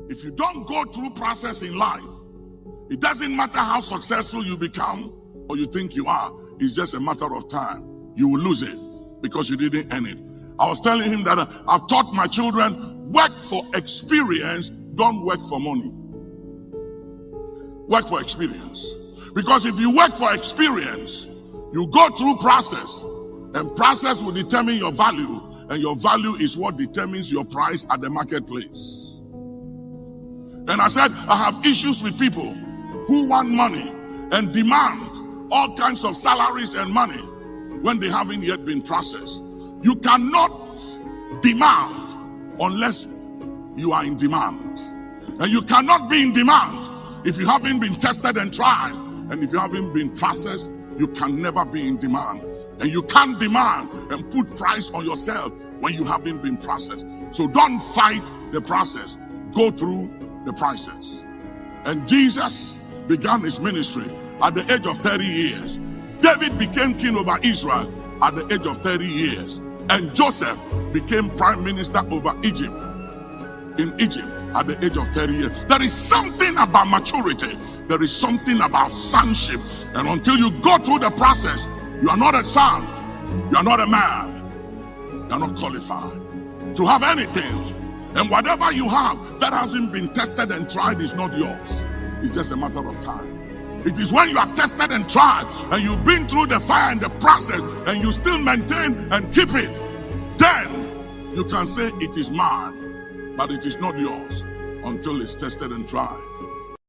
If you don't go through process in life, it doesn't matter how successful you become or you think you are. It's just a matter of time. You will lose it because you didn't earn it. I was telling him that I've taught my children, work for experience, don't work for money. Work for experience. Because if you work for experience, you go through process, and process will determine your value, and your value is what determines your price at the marketplace. And I said, I have issues with people who want money and demand all kinds of salaries and money when they haven't yet been processed. You cannot demand unless you are in demand. And you cannot be in demand if you haven't been tested and tried. And if you haven't been processed, you can never be in demand. And you can't demand and put price on yourself when you haven't been processed. So don't fight the process. Go through the process. And Jesus began his ministry at the age of 30 years. David became king over Israel at the age of 30 years. And Joseph became prime minister over Egypt, in Egypt at the age of 30 years. There is something about maturity. There is something about sonship. And until you go through the process, you are not a son. You are not a man. You are not qualified to have anything. And whatever you have that hasn't been tested and tried is not yours. It's just a matter of time. It is when you are tested and tried and you've been through the fire and the process and you still maintain and keep it, then you can say it is mine, but it is not yours until it's tested and tried.